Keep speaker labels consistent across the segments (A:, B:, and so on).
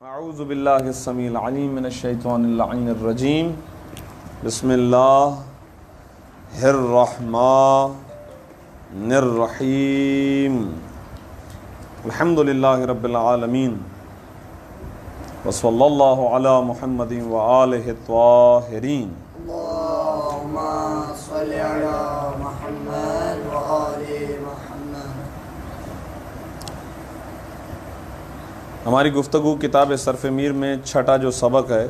A: اعوذ باللہ السمیع العلیم من الشیطان اللعین الرجیم بسم اللہ الرحمن الرحیم الحمد للہ رب العالمین وصلی اللہ علی محمد وآلہ الطاہرین
B: اللہم صلی علی محمد وآل محمد۔
A: ہماری گفتگو کتاب صرف میر میں چھٹا جو سبق ہے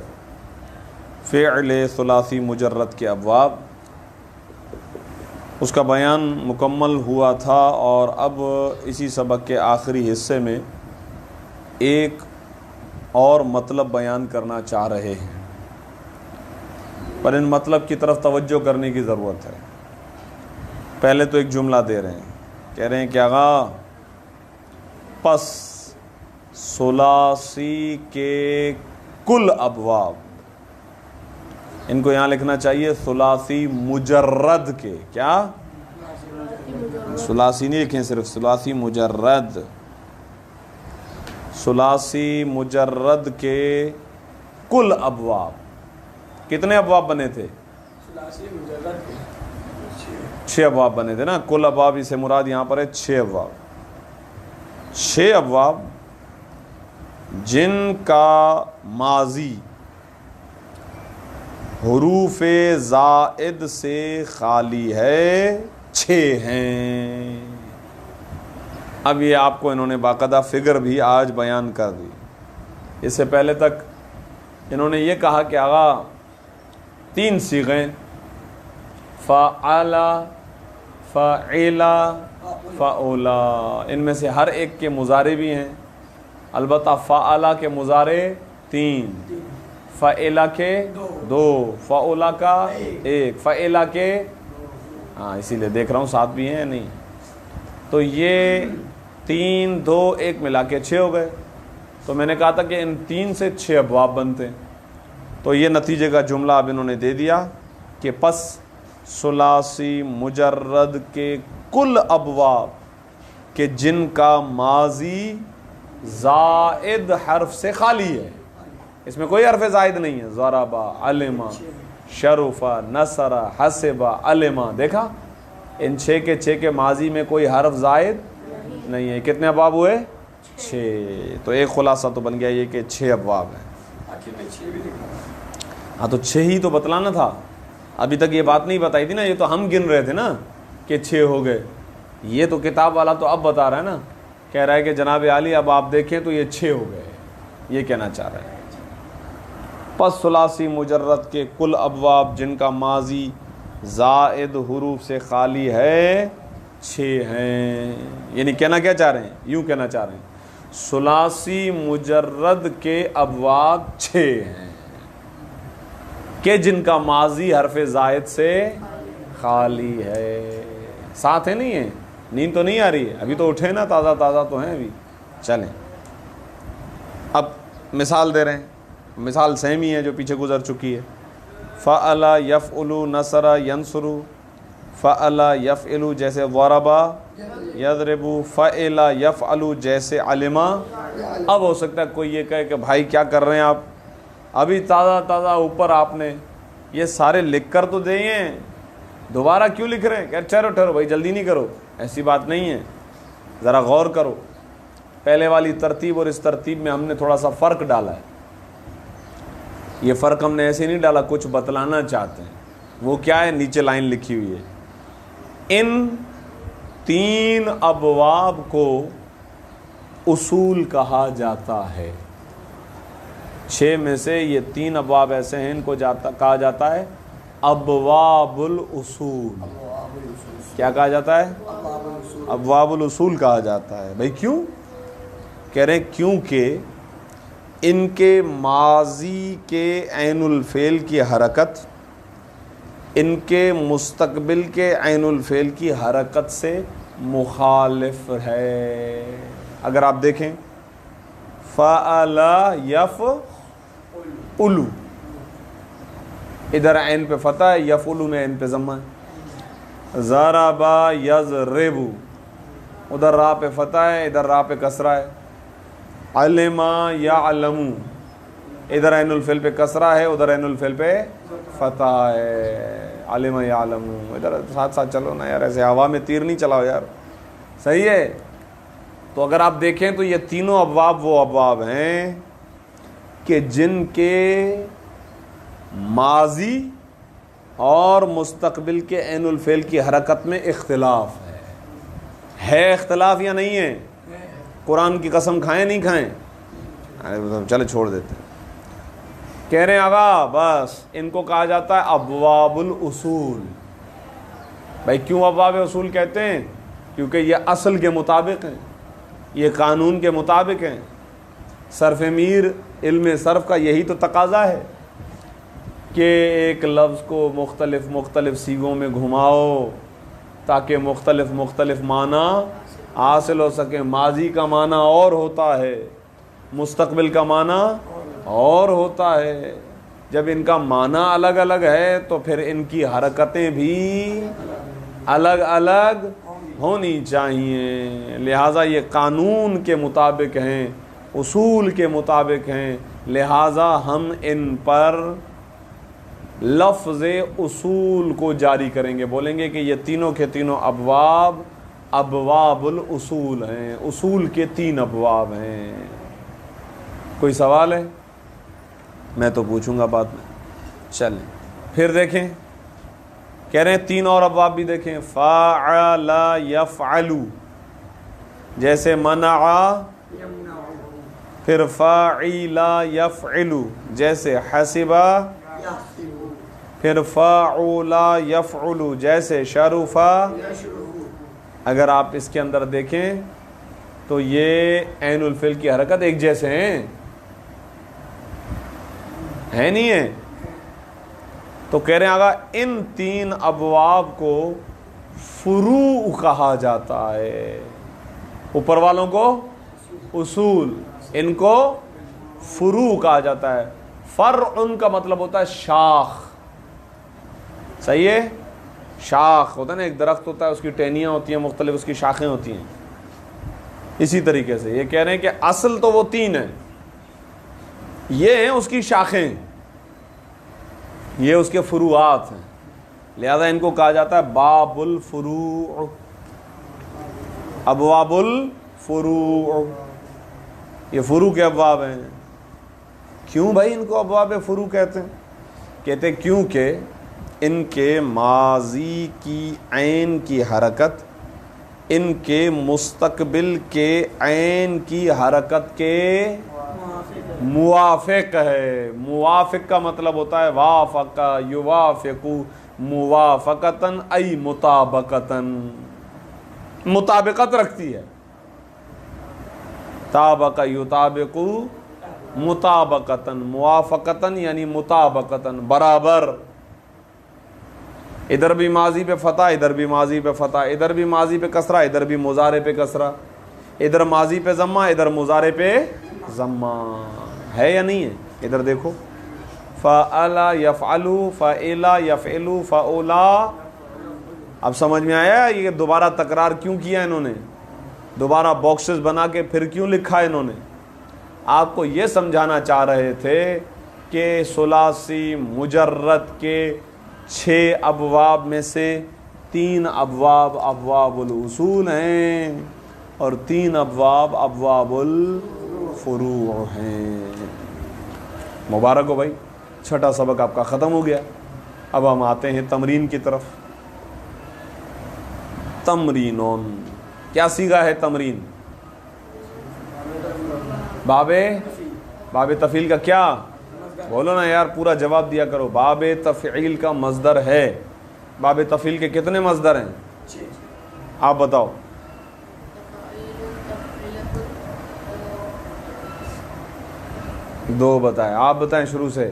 A: فعل ثلاثی مجرد کے ابواب، اس کا بیان مکمل ہوا تھا، اور اب اسی سبق کے آخری حصے میں ایک اور مطلب بیان کرنا چاہ رہے ہیں، پر ان مطلب کی طرف توجہ کرنے کی ضرورت ہے۔ پہلے تو ایک جملہ دے رہے ہیں، کہہ رہے ہیں کہ آغا پس ثلاثی کے کل ابواب، ان کو یہاں لکھنا چاہیے ثلاثی مجرد کے، کیا ثلاثی نہیں لکھیں، صرف ثلاثی مجرد، ثلاثی مجرد کے کل ابواب۔ کتنے ابواب بنے تھے؟ 6 ابواب بنے تھے نا، کل ابواب اسے مراد یہاں پر ہے 6 ابواب۔ 6 ابواب جن کا ماضی حروف زائد سے خالی ہے 6 ہیں۔ اب یہ آپ کو انہوں نے باقاعدہ فگر بھی آج بیان کر دی۔ اس سے پہلے تک انہوں نے یہ کہا کہ آغا 3 صیغیں فعل، فعل، فعولا، ان میں سے ہر ایک کے مضارع بھی ہیں، البتہ فعلا کے مضارع 3، فعلا کے 2، فعولا کا 1، فعلا کے اسی لیے دیکھ رہا ہوں ساتھ بھی ہیں یا نہیں۔ تو یہ 3، 2، 1 ملا کے 6 ہو گئے۔ تو میں نے کہا تھا کہ ان 3 سے 6 ابواب بنتے ہیں، تو یہ نتیجے کا جملہ اب انہوں نے دے دیا کہ پس ثلاثی مجرد کے کل ابواب کہ جن کا ماضی زائد حرف سے خالی ہے، اس میں کوئی حرف زائد نہیں ہے، ضربا، علما، شرفا، نصرا، حسبا، علما، دیکھا ان 6 کے 6 کے ماضی میں کوئی حرف زائد نہیں ہے۔ کتنے ابواب ہوئے؟ 6۔ تو ایک خلاصہ تو بن گیا یہ کہ 6 ابواب ہیں۔ ہاں تو 6 ہی تو بتلانا تھا، ابھی تک یہ بات نہیں بتائی تھی نا، یہ تو ہم گن رہے تھے نا کہ 6 ہو گئے، یہ تو کتاب والا تو اب بتا رہا ہے نا، کہہ رہا ہے کہ جناب عالی اب آپ دیکھیں تو یہ 6 ہو گئے، یہ کہنا چاہ رہے ہیں۔ پس ثلاثی مجرد کے کل ابواب جن کا ماضی زائد حروف سے خالی ہے 6 ہیں، یعنی کہنا کیا چاہ رہے ہیں؟ یوں کہنا چاہ رہے ہیں ثلاثی مجرد کے ابواب 6 ہیں کہ جن کا ماضی حرف زائد سے خالی ہے۔ ساتھ ہے نہیں ہے؟ نیند تو نہیں آ رہی ہے؟ ابھی تو اٹھے نا، تازہ تازہ تو ہیں ابھی۔ چلیں اب مثال دے رہے ہیں، مثال سیم ہی ہے جو پیچھے گزر چکی ہے۔ فعل یفعل نصر ینصر، فعل یفعل جیسے ضرب یضرب، فعل یفعل جیسے علم۔ اب ہو سکتا ہے کوئی یہ کہے کہ بھائی کیا کر رہے ہیں آپ، ابھی تازہ تازہ اوپر آپ نے یہ سارے لکھ کر تو دے ہیں، دوبارہ کیوں لکھ رہے ہیں؟ کہ ٹھہرو ٹھہرو بھائی، جلدی نہیں کرو، ایسی بات نہیں ہے، ذرا غور کرو۔ پہلے والی ترتیب اور اس ترتیب میں ہم نے تھوڑا سا فرق ڈالا ہے۔ یہ فرق ہم نے ایسے نہیں ڈالا، کچھ بتلانا چاہتے ہیں۔ وہ کیا ہے؟ نیچے لائن لکھی ہوئی ہے، ان 3 ابواب کو اصول کہا جاتا ہے۔ 6 میں سے یہ 3 ابواب ایسے ہیں، ان کو کہا جاتا ہے ابواب الاصول۔ کیا کہا جاتا ہے؟ ابواب الاصول کہا جاتا ہے۔ بھائی کیوں؟ کہہ رہے ہیں کیونکہ ان کے ماضی کے عین الفعل کی حرکت ان کے مستقبل کے عین الفعل کی حرکت سے مخالف ہے۔ اگر آپ دیکھیں فعل یفعل، ادھر عین پہ فتح ہے، یفعل میں عین پہ ضمہ ہے۔ ضرب یضرب، ادھر را پہ فتح ہے، ادھر را پہ کسرہ ہے۔ علما یعلم، ادھر عین الفعل پہ کسرہ ہے، ادھر عین الفعل پہ فتح ہے، علما یعلم، ادھر ساتھ ساتھ چلو نا یار، ایسے ہوا میں تیر نہیں چلاؤ یار، صحیح ہے. تو اگر آپ دیکھیں تو یہ تینوں ابواب وہ ابواب ہیں کہ جن کے ماضی اور مستقبل کے عین الفعل کی حرکت میں اختلاف ہے اختلاف یا نہیں ہے؟ قرآن کی قسم کھائیں نہیں کھائیں؟ چلے چھوڑ دیتے ہیں. کہہ رہے ہیں آقا بس ان کو کہا جاتا ہے ابواب الاصول. بھائی کیوں ابواب اصول کہتے ہیں؟ کیونکہ یہ اصل کے مطابق ہیں، یہ قانون کے مطابق ہیں. صرف میر علم صرف کا یہی تو تقاضا ہے کہ ایک لفظ کو مختلف صیغوں میں گھماؤ تاکہ مختلف معنی حاصل ہو سکے. ماضی کا معنی اور ہوتا ہے، مستقبل کا معنی اور ہوتا ہے. جب ان کا معنی الگ الگ ہے تو پھر ان کی حرکتیں بھی الگ الگ ہونی چاہیے. لہٰذا یہ قانون کے مطابق ہیں، اصول کے مطابق ہیں، لہٰذا ہم ان پر لفظ اصول کو جاری کریں گے. بولیں گے کہ یہ تینوں کے تینوں ابواب الاصول ہیں، اصول کے 3 ابواب ہیں. کوئی سوال ہے؟ میں تو پوچھوں گا بعد میں. چلیں پھر دیکھیں، کہہ رہے ہیں 3 اور ابواب بھی دیکھیں. فعل یفعل جیسے منع، پھر فاعل یفعل جیسے حسب، پھر فاعل یفعل جیسے شرف. اگر آپ اس کے اندر دیکھیں تو یہ عین الفعل کی حرکت ایک جیسے ہیں، ہے نہیں ہے؟ تو کہہ رہے ہیں آگا ان 3 ابواب کو فروع کہا جاتا ہے. اوپر والوں کو اصول، ان کو فروع کہا جاتا ہے. فرع ان کا مطلب ہوتا ہے شاخ، صحیح ہے؟ شاخ ہوتا ہے نا، ایک درخت ہوتا ہے، اس کی ٹہنیاں ہوتی ہیں مختلف، اس کی شاخیں ہوتی ہیں. اسی طریقے سے یہ کہہ رہے ہیں کہ اصل تو وہ 3 ہیں، یہ ہیں اس کی شاخیں، یہ اس کے فروعات ہیں. لہذا ان کو کہا جاتا ہے باب الفروع، ابواب الفروع. یہ فروع کے ابواب ہیں. کیوں بھائی ان کو ابواب فروع کہتے ہیں؟ کہتے ہیں کیونکہ ان کے ماضی کی عین کی حرکت ان کے مستقبل کے عین کی حرکت کے موافق ہے. موافق کا مطلب ہوتا ہے وافق یوافق موافقتاً ای مطابقتاً، مطابقت رکھتی ہے. تابق یطابق مطابقتاً، موافقتاً یعنی مطابقتاً، برابر. ادھر بھی ماضی پہ فتح، ادھر بھی ماضی پہ فتح، ادھر بھی ماضی پہ کسرہ، ادھر بھی مضارع پہ کسرہ، ادھر ماضی پہ ضمہ، ادھر مضارع پہ ضمہ. ہے یا نہیں ہے؟ ادھر دیکھو، فعل یفعل، فعل یفعل، فعلا. اب سمجھ میں آیا یہ دوبارہ تکرار کیوں کیا انہوں نے، دوبارہ باکسز بنا کے پھر کیوں لکھا انہوں نے؟ آپ کو یہ سمجھانا چاہ رہے تھے کہ ثلاثی مجرد کے 6 ابواب میں سے 3 ابواب ابواب الاصول ہیں اور 3 ابواب ابواب الفروع ہیں. مبارک ہو بھائی، 6واں سبق آپ کا ختم ہو گیا. اب ہم آتے ہیں تمرین کی طرف. تمرینون، کیا صیغہ ہے تمرین؟ باب تفعیل کا کیا؟ بولو نا یار، پورا جواب دیا کرو. باب تفعیل کا مصدر ہے. باب تفعیل کے کتنے مصدر ہیں؟ آپ بتاؤ. دو بتائیں، آپ بتائیں شروع سے.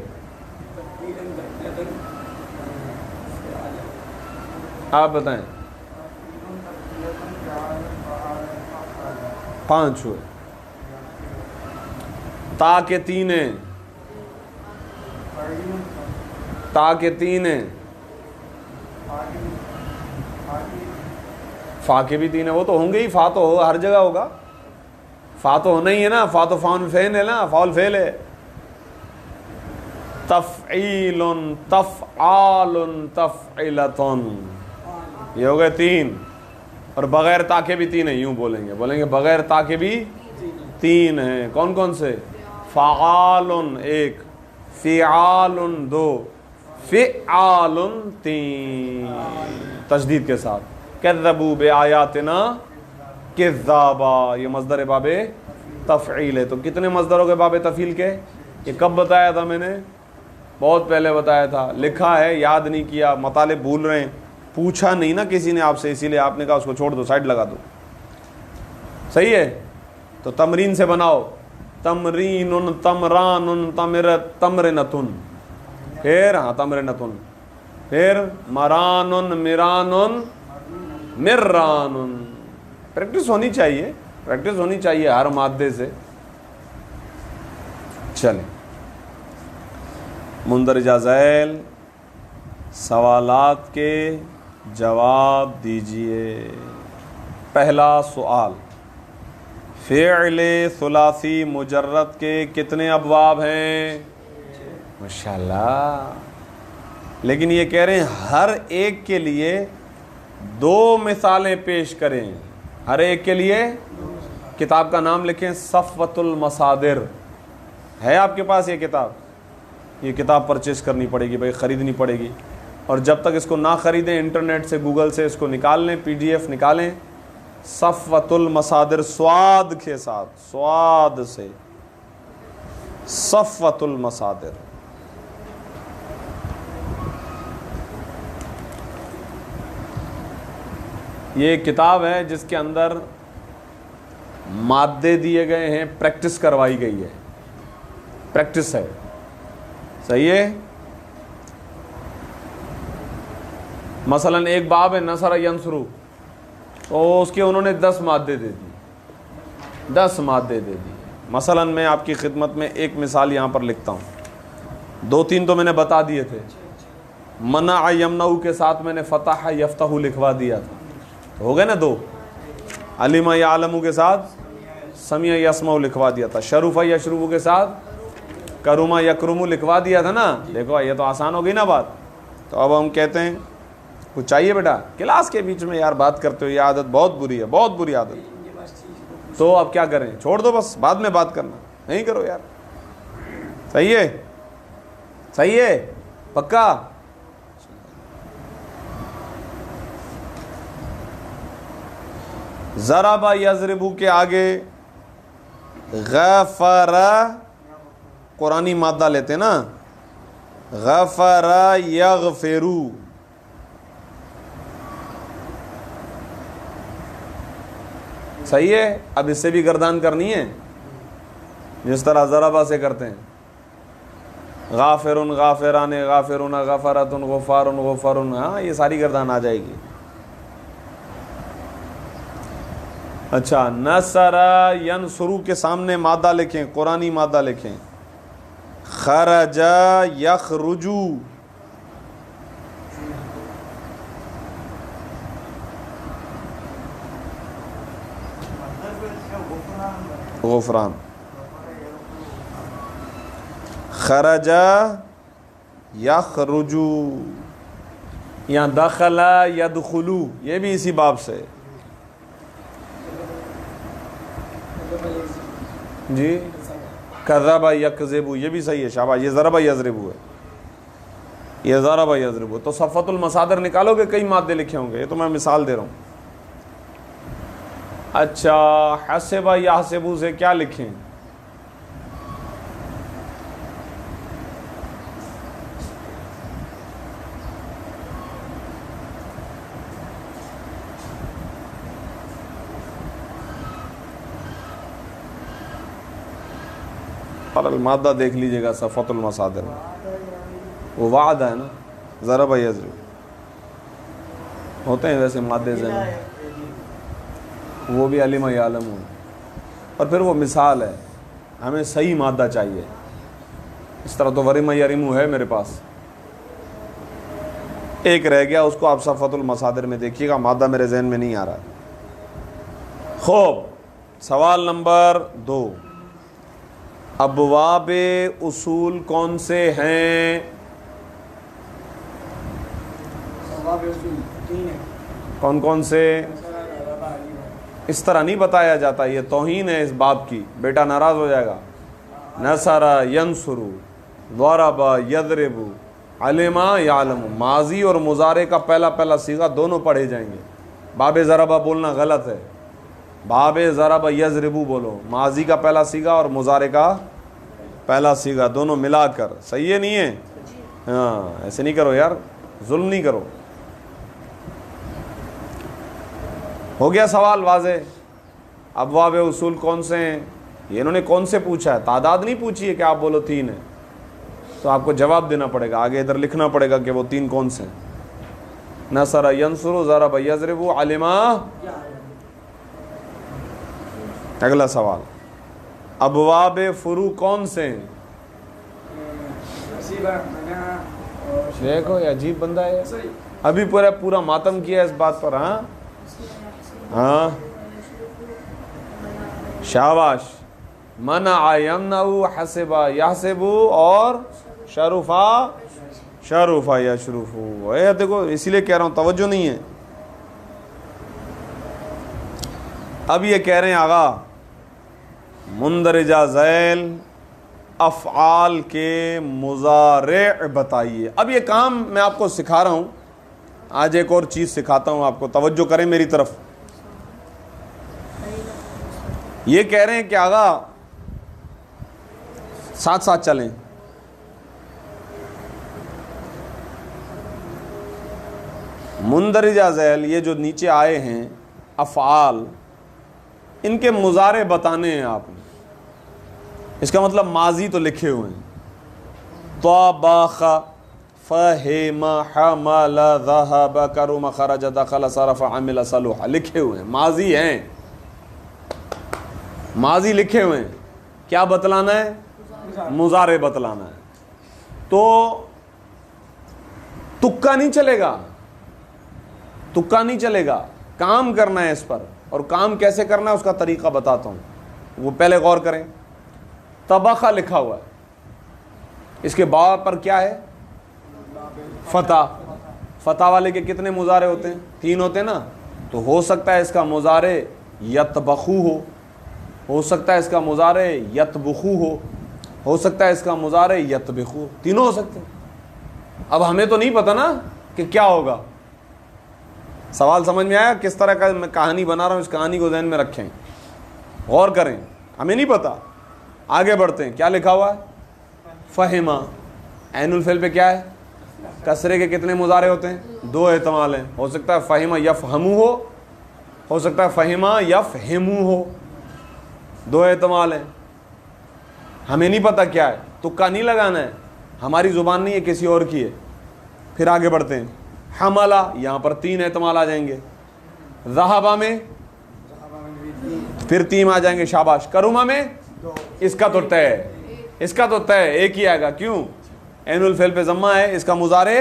A: آپ بتائیں. 5 ہوئے. تا کے 3 ہیں، تا کے 3 ہیں، فا کے بھی 3 ہیں. وہ تو ہوں گے ہی، فا تو ہر جگہ ہوگا. فا تو ہونا ہی ہے نا, فا تو فاؤل فعل ہے نا, فاؤل فعل ہے. تفعیل, تفعال, تفعلتن, یہ ہو گئے 3. اور بغیر تا کے بھی 3 ہیں, یوں بولیں گے بغیر تا کے بھی 3 ہیں. کون کون سے؟ فعال 1, فعال 2, فعال 3, تشدید کے ساتھ. کذبوا بآیاتنا کذابا, یہ مصدر باب تفعیل ہے. تو کتنے مصدر ہو گئے باب تفعیل کے؟ یہ کب بتایا تھا میں نے؟ بہت پہلے بتایا تھا. لکھا ہے, یاد نہیں کیا, مطالب بھول رہے ہیں, پوچھا نہیں نا کسی نے آپ سے, اسی لیے آپ نے کہا اس کو چھوڑ دو, سائڈ لگا دو. صحیح ہے. تو تمرین سے بناؤ. تمرین, تمران, تمرنتن, پھر ہاں تمرنتن, پھر مران, مران, مران. پریکٹس ہونی چاہیے ہر مادے سے. چلیں, مندرجہ ذیل سوالات کے جواب دیجئے. پہلا سوال, فعل ثلاثی مجرد کے کتنے ابواب ہیں؟ ماشاءاللہ. لیکن یہ کہہ رہے ہیں ہر ایک کے لیے 2 مثالیں پیش کریں. ہر ایک کے لیے کتاب کا نام لکھیں, صفوۃ المصادر. ہے آپ کے پاس یہ کتاب؟ یہ کتاب پرچیز کرنی پڑے گی بھائی, خریدنی پڑے گی. اور جب تک اس کو نہ خریدیں انٹرنیٹ سے, گوگل سے اس کو نکال لیں, PDF نکالیں. صفوۃ المصادر, سواد کے ساتھ, سواد سے, صفوۃ المصادر. یہ کتاب ہے جس کے اندر مادے دیے گئے ہیں, پریکٹس کروائی گئی ہے. پریکٹس ہے, صحیح ہے. مثلا ایک باب ہے نصر ینصرو, تو اس کے انہوں نے 10 مادے دے دی, 10 مادے دے دی. مثلا میں آپ کی خدمت میں ایک مثال یہاں پر لکھتا ہوں, 2-3 تو میں نے بتا دیے تھے. منع یمنع کے ساتھ میں نے فتح یفتح لکھوا دیا تھا, ہو گئے نا 2. علم یعلم کے ساتھ سمع یسمع لکھوا دیا تھا. شرف یشرف کے ساتھ کرم یکرم لکھوا دیا تھا نا. دیکھو یہ تو آسان ہو گئی نا بات. تو اب ہم کہتے ہیں کچھ چاہیے بیٹا, کلاس کے بیچ میں یار بات کرتے ہو, یہ عادت بہت بری ہے, بہت بری عادت. تو اب کیا کریں, چھوڑ دو بس, بعد میں بات کرنا, نہیں کرو یار. صحیح ہے, صحیح ہے, پکا. ضرب یضرب کے آگے غفر, قرآنی مادہ لیتے نا, غفر یغفرو. صحیح ہے. اب اس سے بھی گردان کرنی ہے جس طرح ضربہ سے کرتے ہیں. غافرن, غافران, غافرون, غفرتن, غفارن, غفرن. ہاں یہ ساری گردان آ جائے گی. اچھا, نصر ینصرو کے سامنے مادہ لکھیں, قرآنی مادہ لکھیں. خرج یخرجو, غفران. خرج یخرجو, یہاں دخل یدخلو, یہ بھی اسی باب سے. جی کذب یکذب, یہ بھی صحیح ہے, شاباش. یہ ضرب یضرب ہے, یہ ضرب یضرب. تو صفوۃ المصادر نکالو گے, کئی مادے لکھے ہوں گے, یہ تو میں مثال دے رہا ہوں. اچھا, حسب یحسب سے کیا لکھیں؟ مادہ دیکھ لیجئے گا صفوۃ المصادر میں, وہ وعد ہے نا, ضرب یضرب ہوتے ہیں ویسے مادے ذہن, وہ بھی علم یعلم. اور پھر وہ مثال ہے, ہمیں صحیح مادہ چاہیے. اس طرح تو ورم یرم ہے میرے پاس, ایک رہ گیا, اس کو آپ صفوۃ المصادر میں دیکھیے گا, مادہ میرے ذہن میں نہیں آ رہا. خوب, سوال نمبر 2، ابواب اصول کون سے ہیں؟ کون کون سے؟ اس طرح نہیں بتایا جاتا، یہ توہین ہے اس باب کی، بیٹا ناراض ہو جائے گا۔ نصر ینصر، ضرب یضرب، علم یعلم، ماضی اور مضارع کا پہلا صیغہ دونوں پڑھے جائیں گے۔ باب ضربہ بولنا غلط ہے، باب ضرب یضرب بولو، ماضی کا پہلا صیغہ اور مضارع کا پہلا صیغہ دونوں ملا کر، صحیح ہے نہیں ہے؟ ہاں ایسے نہیں کرو یار، ظلم نہیں کرو۔ ہو گیا سوال واضح؟ ابواب اصول کون سے ہیں؟ یہ انہوں نے کون سے پوچھا ہے، تعداد نہیں پوچھی ہے کہ آپ بولو 3 ہے، تو آپ کو جواب دینا پڑے گا، آگے ادھر لکھنا پڑے گا کہ وہ 3 کون سے ہیں۔ نصر ینصر، ضرب یضرب، علم۔ اگلا سوال، ابواب فرو کون سے ہیں؟ دیکھو یہ عجیب بندہ ہے، ابھی پورا ماتم کیا اس بات پر۔ ہاں شاباش، منع یمنع، حسب یحسب، اور شرف یشرف۔ دیکھو اسی لیے کہہ رہا ہوں توجہ نہیں ہے۔ اب یہ کہہ رہے ہیں آغا مندرجہ ذیل افعال کے مضارع بتائیے۔ اب یہ کام میں آپ کو سکھا رہا ہوں، آج ایک اور چیز سکھاتا ہوں آپ کو، توجہ کریں میری طرف۔ یہ کہہ رہے ہیں کہ آغا ساتھ ساتھ چلیں، مندرجہ ذیل یہ جو نیچے آئے ہیں افعال، ان کے مضارع بتانے ہیں آپ نے۔ اس کا مطلب ماضی تو لکھے ہوئے ہیں، طبخ، فہم، حمل، ذهب، کرم، خرج، دخل، صرف، عمل، صلح، لکھے ہوئے ہیں، ماضی ہیں، ماضی لکھے ہوئے ہیں۔ کیا بتلانا ہے؟ مضارع بتلانا ہے۔ تو تکا نہیں چلے گا، تکا نہیں چلے گا، کام کرنا ہے اس پر، اور کام کیسے کرنا ہے اس کا طریقہ بتاتا ہوں، وہ پہلے غور کریں۔ طبخہ لکھا ہوا ہے، اس کے بعد پر کیا ہے؟ فتح۔ فتح والے کے کتنے مضارع ہوتے ہیں؟ 3 ہوتے ہیں نا، تو ہو سکتا ہے اس کا مضارع یطبخو ہو سکتا ہے اس کا مضارع یطبخو ہو سکتا ہے اس کا مضارع یطبخو، تینوں ہو سکتے ہیں۔ اب ہمیں تو نہیں پتا نا کہ کیا ہوگا۔ سوال سمجھ میں آیا؟ کس طرح کا میں کہانی بنا رہا ہوں، اس کہانی کو ذہن میں رکھیں، غور کریں، ہمیں نہیں پتا۔ آگے بڑھتے ہیں، کیا لکھا ہوا ہے؟ فہما، عین الفعل پہ کیا ہے؟ کسرے کے کتنے مضارع ہوتے ہیں؟ 2 احتمال ہیں، ہو سکتا ہے فہما یفہمو ہو سکتا ہے فہما یفہمو ہو، 2 احتمال ہیں، ہمیں نہیں پتا کیا ہے، تکا نہیں لگانا ہے، ہماری زبان نہیں ہے، کسی اور کی ہے۔ پھر آگے بڑھتے ہیں، حملہ، یہاں پر 3 احتمال آ جائیں گے، ذہبہ میں پھر 3 آ جائیں گے، شاباش، کرما میں اس کا تو طے ہے، اس کا تو طے ایک ہی آئے گا، کیوں؟ عین الفعل پہ ضمہ ہے، اس کا مضارع،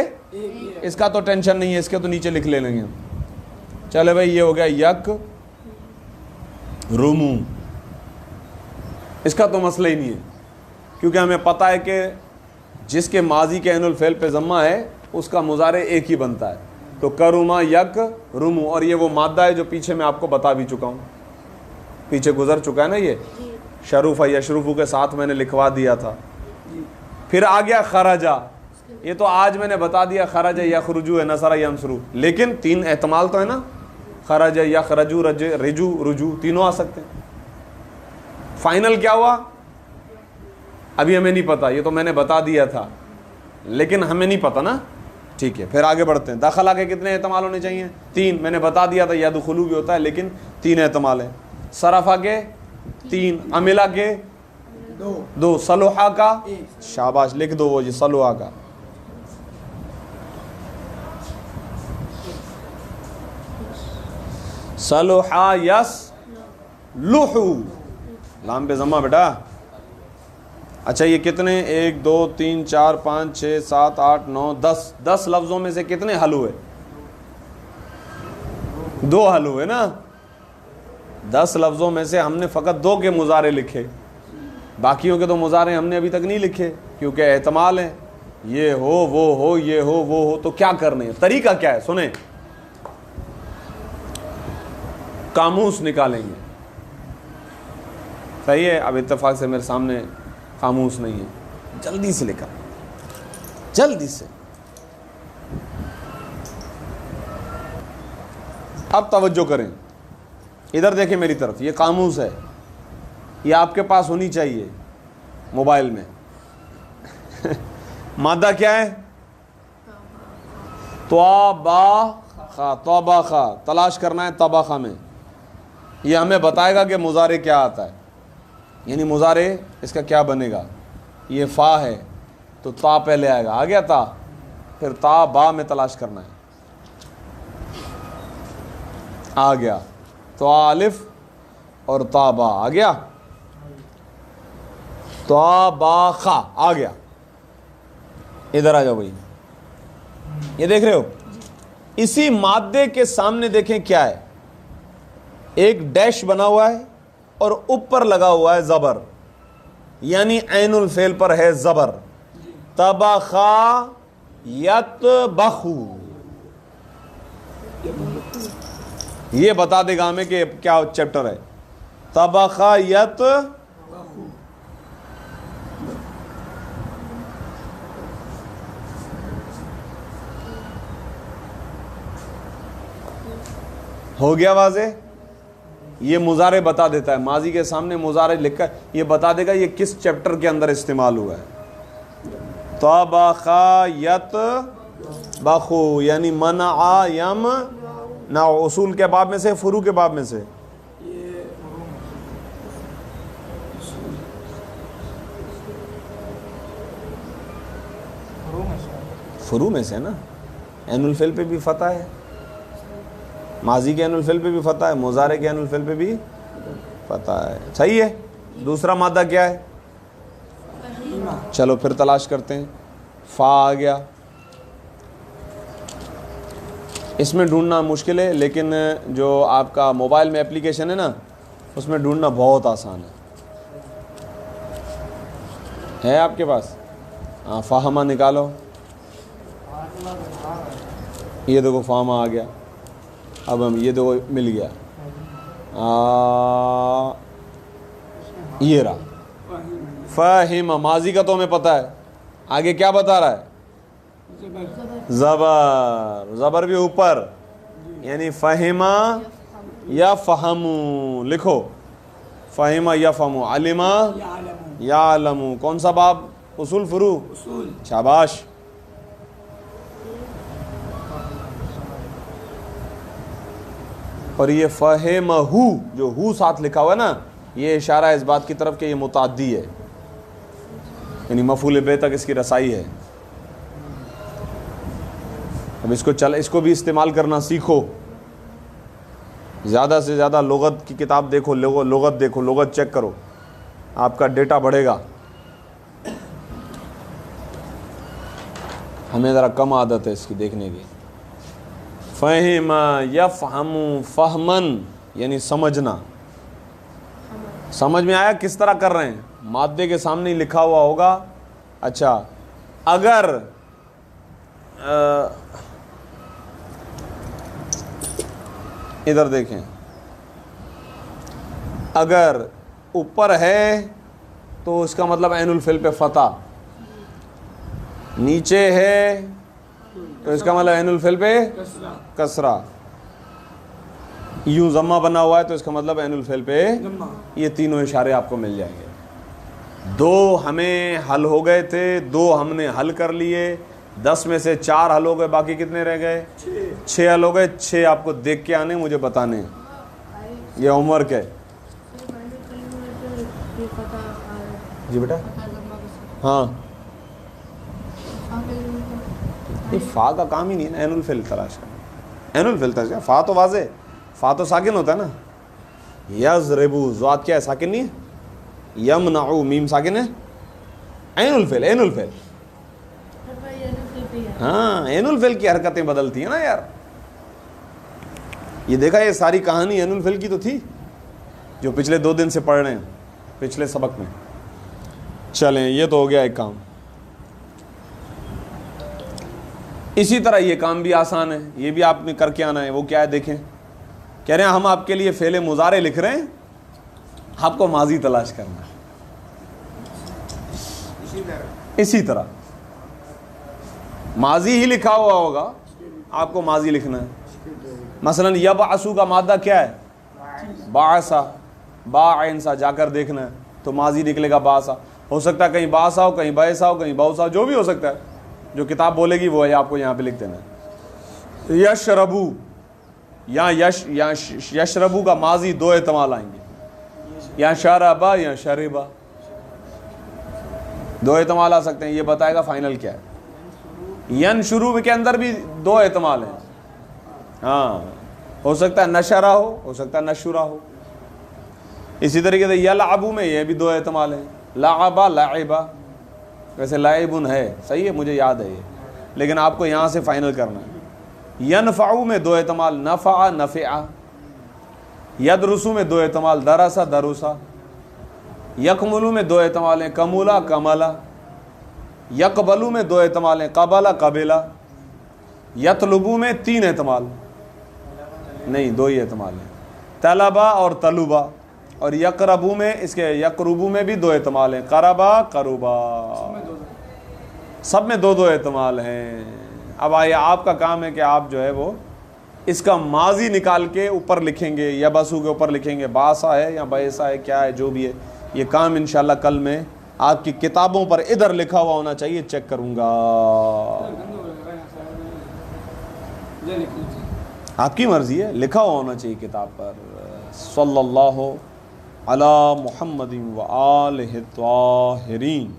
A: اس کا تو ٹینشن نہیں ہے، اس کے تو نیچے لکھ لیں گے۔ چلے بھائی یہ ہو گیا یک رمو، اس کا تو مسئلہ ہی نہیں ہے، کیونکہ ہمیں پتہ ہے کہ جس کے ماضی کے عین الفعل پہ ضمہ ہے اس کا مضارع ایک ہی بنتا ہے، تو کرما یک رمو، اور یہ وہ مادہ ہے جو پیچھے میں آپ کو بتا بھی چکا ہوں، پیچھے گزر چکا ہے نا، یہ شروف یشرف کے ساتھ میں نے لکھوا دیا تھا۔ پھر آ گیا خرجہ، یہ تو آج میں نے بتا دیا، خرج یخرجو ہے، نصر ینصرو، لیکن 3 احتمال تو ہے نا، خرج یخرجو، رجو رجو، تینوں آ سکتے ہیں۔ فائنل کیا ہوا ابھی ہمیں نہیں پتا، یہ تو میں نے بتا دیا تھا، لیکن ہمیں نہیں پتا نا، ٹھیک ہے۔ پھر آگے بڑھتے ہیں، داخلہ کے کتنے احتمال ہونے چاہیے؟ 3، میں نے بتا دیا تھا، یدخلو بھی ہوتا ہے لیکن 3 احتمال ہیں۔ صرفہ کے 3، عملہ کے 2، صلحہ کا، شاباش لکھ دو وہ جی، صلحہ کا۔ صلحہ یس لحو، لام پہ ضمہ بیٹا۔ اچھا یہ کتنے؟ 1 2 3 4 5 6 7 8 9 10 لفظوں میں سے کتنے حل ہوئے؟ 2 حل ہوئے نا، 10 لفظوں میں سے ہم نے فقط 2 کے مضارع لکھے، باقیوں کے تو مضارع ہم نے ابھی تک نہیں لکھے، کیونکہ احتمال ہے یہ ہو وہ ہو یہ ہو وہ ہو، تو کیا کرنے ہیں، طریقہ کیا ہے؟ سنیں، قاموس نکالیں گے. صحیح ہے. اب اتفاق سے میرے سامنے قاموس نہیں ہے، جلدی سے لکھا، جلدی سے. اب توجہ کریں، ادھر دیکھیں میری طرف، یہ قاموس ہے، یہ آپ کے پاس ہونی چاہیے موبائل میں. مادہ کیا ہے؟ طبخہ. طبخہ تلاش کرنا ہے طبخہ میں. یہ ہمیں بتائے گا کہ مضارع کیا آتا ہے، یعنی مضارع اس کا کیا بنے گا. یہ فا ہے تو تا پہلے آئے گا، آ گیا تا، پھر تا با میں تلاش کرنا ہے، آ گیا تو الف اور تا با آ گیا، تا با خا آ گیا. ادھر آ جاؤ بھائی، یہ دیکھ رہے ہو، اسی مادے کے سامنے دیکھیں کیا ہے، ایک ڈیش بنا ہوا ہے اور اوپر لگا ہوا ہے زبر، یعنی عین الفعل پر ہے زبر. طبخا یطبخو، یہ بتا دے گا ہمیں کہ کیا چیپٹر ہے. طبخا ہو گیا واضح. یہ مضارع بتا دیتا ہے، ماضی کے سامنے مضارع لکھ کر یہ بتا دے گا یہ کس چیپٹر کے اندر استعمال ہوا ہے. طبخا یطبخو یعنی منع یمنع، اصول کے باب میں سے، فروع کے باب میں سے. فروع میں سے نا. عین الفعل پہ بھی فتح ہے، ماضی کے عین الفعل پہ بھی فتح ہے، مضارع کے عین الفعل پہ بھی فتح ہے. صحیح ہے. دوسرا مادہ کیا ہے؟ چلو پھر تلاش کرتے ہیں. فا آ گیا، اس میں ڈھونڈنا مشکل ہے، لیکن جو آپ کا موبائل میں اپلیکیشن ہے نا، اس میں ڈھونڈنا بہت آسان ہے آپ کے پاس. ہاں فاہمہ نکالو، یہ دیکھو فاہمہ آ گیا. اب ہم یہ دیکھو مل گیا، یہ رہا فہم. ماضی کا تو ہمیں پتہ ہے، آگے کیا بتا رہا ہے؟ زبر. زبر بھی اوپر، یعنی فہمہ یا فہمو. لکھو فہمہ یا فہمو، علمہ یا علمو. کون سا باب؟ اصول فروع. شاباش. اور یہ فہمہ جو ہو ساتھ لکھا ہوا ہے نا، یہ اشارہ ہے اس بات کی طرف کہ یہ متعدی ہے، یعنی مفعول بہ تک اس کی رسائی ہے. اب اس کو بھی استعمال کرنا سیکھو. زیادہ سے زیادہ لغت کی کتاب دیکھو، لغت دیکھو، لغت چیک کرو، آپ کا ڈیٹا بڑھے گا. ہمیں ذرا کم عادت ہے اس کی دیکھنے کی. فہم یفہم فہمن یعنی سمجھنا. سمجھ میں آیا کس طرح کر رہے ہیں؟ مادے کے سامنے ہی لکھا ہوا ہوگا. اچھا اگر ادھر دیکھیں، اگر اوپر ہے تو اس کا مطلب عین الفعل پہ فتح، نیچے ہے تو اس کا مطلب عین الفعل پہ کسرہ، یوں ضمہ بنا ہوا ہے تو اس کا مطلب عین الفعل پہ. یہ تینوں اشارے آپ کو مل جائیں گے. 2 ہمیں حل ہو گئے تھے، 2 ہم نے حل کر لیے، 10 میں سے 4 حل ہو گئے، باقی کتنے رہ گئے؟ 6 حل ہو گئے. 6 آپ کو دیکھ کے آنے، مجھے بتانے. یہ ہوم ورک ہے. جی بیٹا. ہاں فا کا کام ہی نہیں ہے نا، عین الفعل تلاش کرنا. عین الفعل تلاش، فا تو واضح، فا تو ساکن ہوتا ہے نا. یضربو ذات کیا ہے؟ ساکن نہیں ہے. یمنعو میم ساکن ہے. عین الفعل، عین الفعل. ہاں عین الفعل کی حرکتیں بدلتی ہیں نا یار. یہ دیکھا، یہ ساری کہانی عین الفعل کی تو تھی. جو پچھلے 2 دن سے پڑھ رہے ہیں پچھلے سبق میں. چلیں یہ تو ہو گیا ایک کام. اسی طرح یہ کام بھی آسان ہے, یہ بھی آپ نے کر کے آنا ہے. وہ کیا ہے دیکھیں, کہہ رہے ہیں ہم آپ کے لیے فعل مضارع لکھ رہے ہیں, آپ کو ماضی تلاش کرنا ہے. اسی طرح ماضی ہی لکھا ہوا ہوگا, آپ کو ماضی لکھنا ہے. مثلا یبعثو کا مادہ کیا ہے, باعثا, باعثا جا کر دیکھنا ہے تو ماضی نکلے گا باعثا. ہو سکتا ہے کہیں باعثا ہو, کہیں باعثا ہو, کہیں باؤسا, جو بھی ہو سکتا ہے. جو کتاب بولے گی وہ ہے آپ کو یہاں پہ لکھ دینا ہے. یشربو, یا یشربو کا ماضی 2 احتمال آئیں گے, یا شربا یا شربا, 2 احتمال آ سکتے ہیں. یہ بتائے گا فائنل کیا ہے. ینشرو کے اندر بھی 2 احتمال ہیں. ہاں, ہو سکتا ہے نشرا ہو سکتا ہے نشرا ہو. اسی طریقے سے یلعبو میں یہ بھی 2 احتمال ہیں, لعبا لعبا. ویسے لعبن ہے صحیح ہے, مجھے یاد ہے یہ, لیکن آپ کو یہاں سے فائنل کرنا ہے. ینفعو میں 2 احتمال, نفع نفع. یدرسو میں 2 احتمال, درسا درسا. یکملو میں 2 احتمال ہیں, کمولا کملا. یقبلو میں 2 احتمال ہیں, قبلا قبلا. یطلبو میں 3 احتمال نہیں, 2 ہی احتمال ہیں, طلبا اور طلبا. اور یقربو میں, اس کے یقربو میں بھی 2 احتمال ہیں, قربا قربا. سب میں 2 احتمال ہیں. اب آئیے آپ کا کام ہے کہ آپ جو ہے وہ اس کا ماضی نکال کے اوپر لکھیں گے, یا بسو کے اوپر لکھیں گے, باسا ہے یا بیسا ہے, کیا ہے جو بھی ہے. یہ کام انشاءاللہ کل میں آپ کی کتابوں پر ادھر لکھا ہوا ہونا چاہیے, چیک کروں گا. آپ کی مرضی ہے, لکھا ہوا ہونا چاہیے کتاب پر. صلی اللہ علی محمد و آلہ الطاہرین.